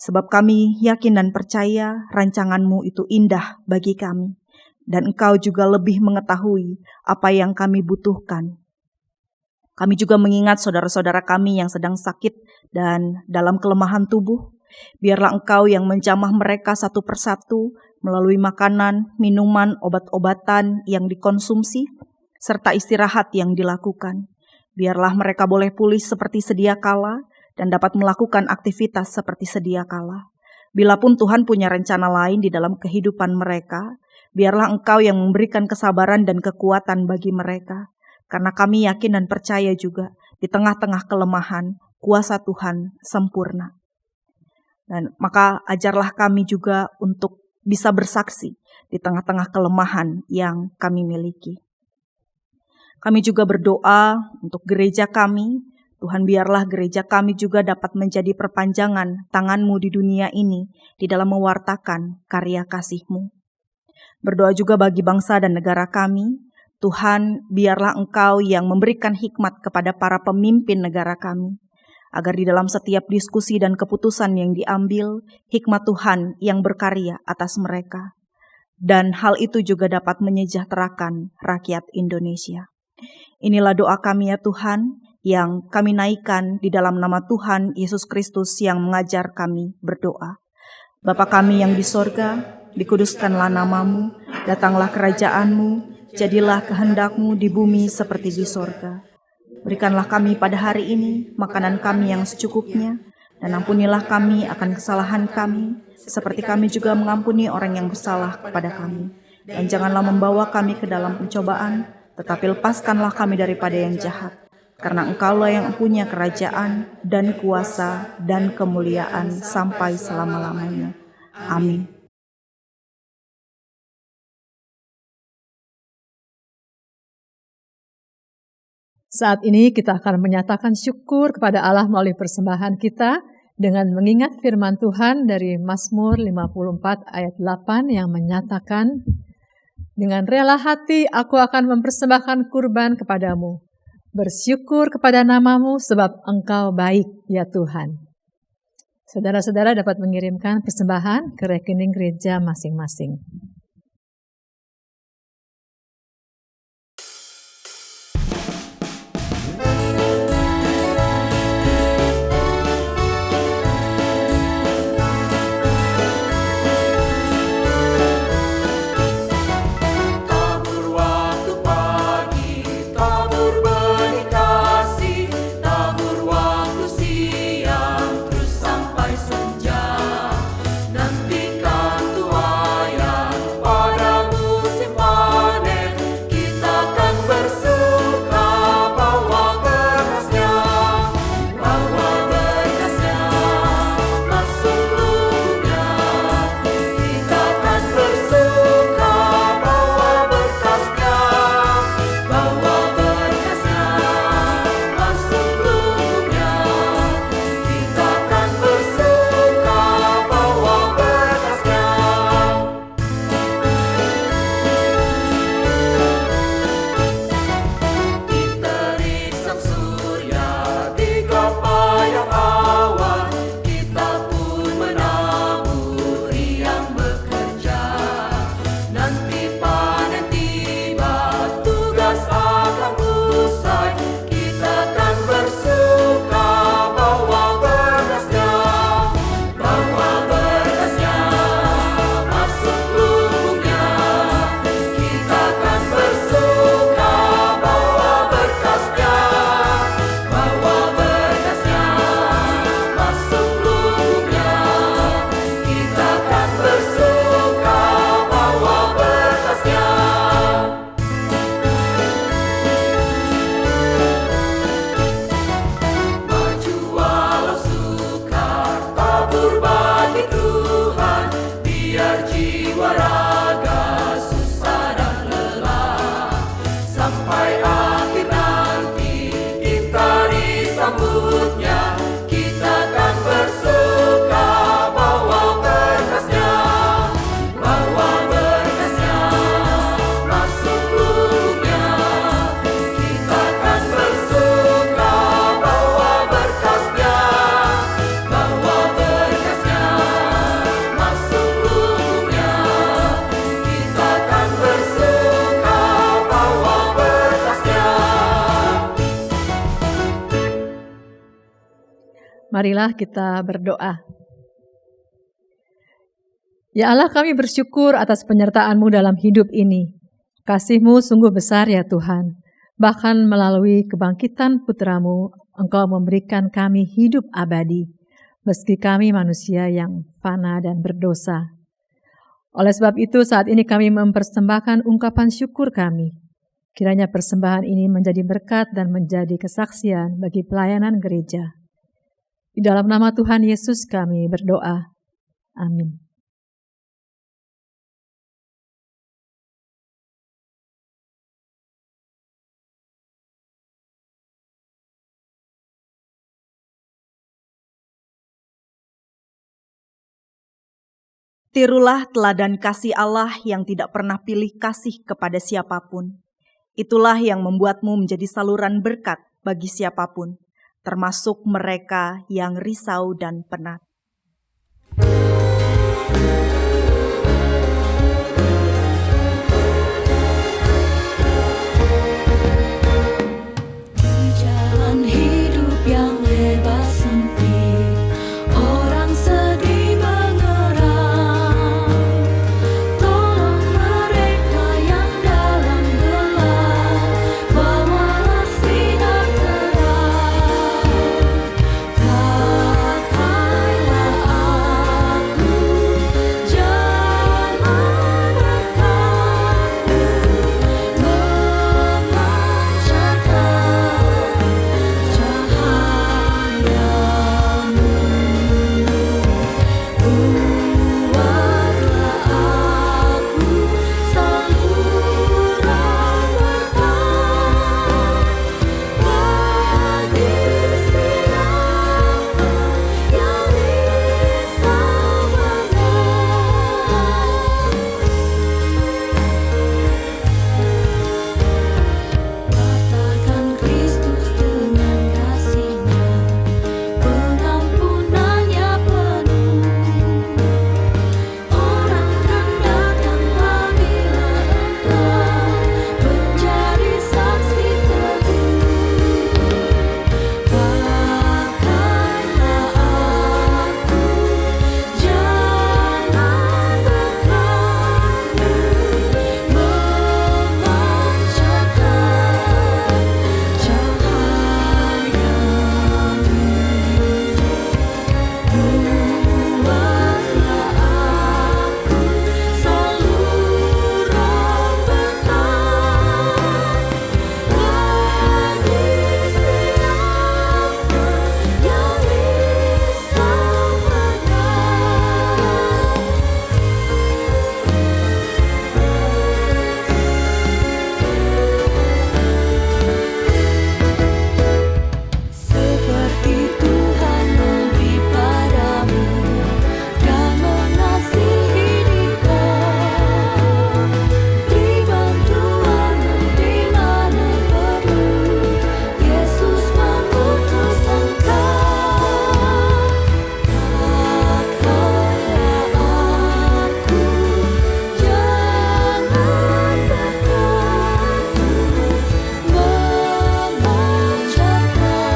Sebab kami yakin dan percaya rancangan-Mu itu indah bagi kami. Dan Engkau juga lebih mengetahui apa yang kami butuhkan. Kami juga mengingat saudara-saudara kami yang sedang sakit dan dalam kelemahan tubuh. Biarlah Engkau yang menjamah mereka satu persatu melalui makanan, minuman, obat-obatan yang dikonsumsi, serta istirahat yang dilakukan. Biarlah mereka boleh pulih seperti sedia kala dan dapat melakukan aktivitas seperti sedia kala. Bilapun Tuhan punya rencana lain di dalam kehidupan mereka, biarlah Engkau yang memberikan kesabaran dan kekuatan bagi mereka. Karena kami yakin dan percaya juga di tengah-tengah kelemahan, kuasa Tuhan sempurna. Dan maka ajarlah kami juga untuk bisa bersaksi di tengah-tengah kelemahan yang kami miliki. Kami juga berdoa untuk gereja kami. Tuhan, biarlah gereja kami juga dapat menjadi perpanjangan tangan-Mu di dunia ini di dalam mewartakan karya kasih-Mu. Berdoa juga bagi bangsa dan negara kami. Tuhan, biarlah Engkau yang memberikan hikmat kepada para pemimpin negara kami, agar di dalam setiap diskusi dan keputusan yang diambil, hikmat Tuhan yang berkarya atas mereka. Dan hal itu juga dapat menyejahterakan rakyat Indonesia. Inilah doa kami ya Tuhan, yang kami naikkan di dalam nama Tuhan Yesus Kristus yang mengajar kami berdoa. Bapa kami yang di sorga, dikuduskanlah namamu, datanglah kerajaan-Mu, jadilah kehendak-Mu di bumi seperti di sorga. Berikanlah kami pada hari ini makanan kami yang secukupnya, dan ampunilah kami akan kesalahan kami, seperti kami juga mengampuni orang yang bersalah kepada kami. Dan janganlah membawa kami ke dalam pencobaan, tetapi lepaskanlah kami daripada yang jahat. Karena Engkaulah yang punya kerajaan dan kuasa dan kemuliaan sampai selama-lamanya. Amin. Saat ini kita akan menyatakan syukur kepada Allah melalui persembahan kita dengan mengingat firman Tuhan dari Mazmur 54 ayat 8 yang menyatakan, dengan rela hati aku akan mempersembahkan kurban kepadamu. Bersyukur kepada namamu sebab Engkau baik ya Tuhan. Saudara-saudara dapat mengirimkan persembahan ke rekening gereja masing-masing. Nantikan tuayan Marilah kita berdoa. Ya Allah, kami bersyukur atas penyertaan-Mu dalam hidup ini. Kasih-Mu sungguh besar ya Tuhan. Bahkan melalui kebangkitan Putra-Mu, Engkau memberikan kami hidup abadi, meski kami manusia yang fana dan berdosa. Oleh sebab itu, saat ini kami mempersembahkan ungkapan syukur kami. Kiranya persembahan ini menjadi berkat dan menjadi kesaksian bagi pelayanan gereja. Di dalam nama Tuhan Yesus kami berdoa. Amin. Tirulah teladan kasih Allah yang tidak pernah pilih kasih kepada siapapun. Itulah yang membuatmu menjadi saluran berkat bagi siapapun, termasuk mereka yang risau dan penat. Jalan hidup yang bebas sempit, orang sedih mengerang. Tolong mereka yang dalam gelap, bawalah sinar terang. Pakailah aku jalan berkat-Mu, memancarkan cahayamu. Buatlah aku saluran berkat bagi siapa yang risau Wartakan Kristus dengan kasih-Nya, pengampunan-Nya penuh. Orang kan datang apabila engkau menjadi saksi teguh. Pakailah aku jalan berkat-Mu, memancarkan cahayamu. Buatlah aku saluran berkat bagi siapa yang risau seperti Tuhan memberi padamu dan mengasihi dikau. Beri bantuanmu di mana perlu, Yesus mengutus engkau. Pakailah aku jalan berkat-Mu, memancarkan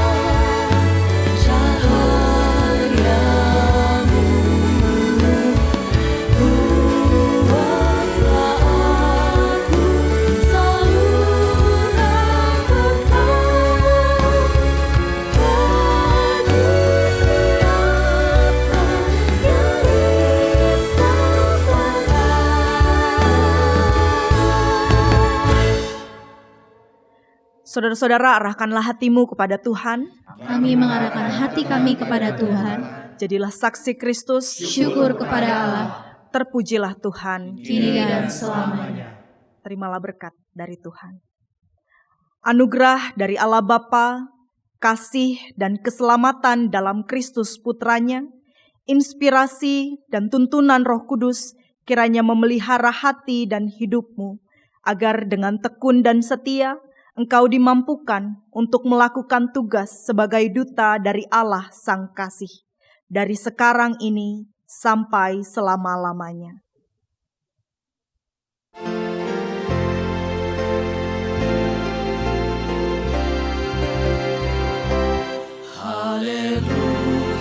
cahayamu. Buatlah aku saluran berkat bagi siapa yang risau Saudara-saudara, arahkanlah hatimu kepada Tuhan. Kami mengarahkan hati kami kepada Tuhan. Jadilah saksi Kristus. Syukur kepada Allah, Terpujilah Tuhan. kini dan selamanya. Terimalah berkat dari Tuhan. Anugerah dari Allah Bapa, kasih dan keselamatan dalam Kristus Putranya, inspirasi dan tuntunan Roh Kudus kiranya memelihara hati dan hidupmu, agar dengan tekun dan setia engkau dimampukan untuk melakukan tugas sebagai duta dari Allah Sang Kasih, dari sekarang ini sampai selama-lamanya. Haleluya.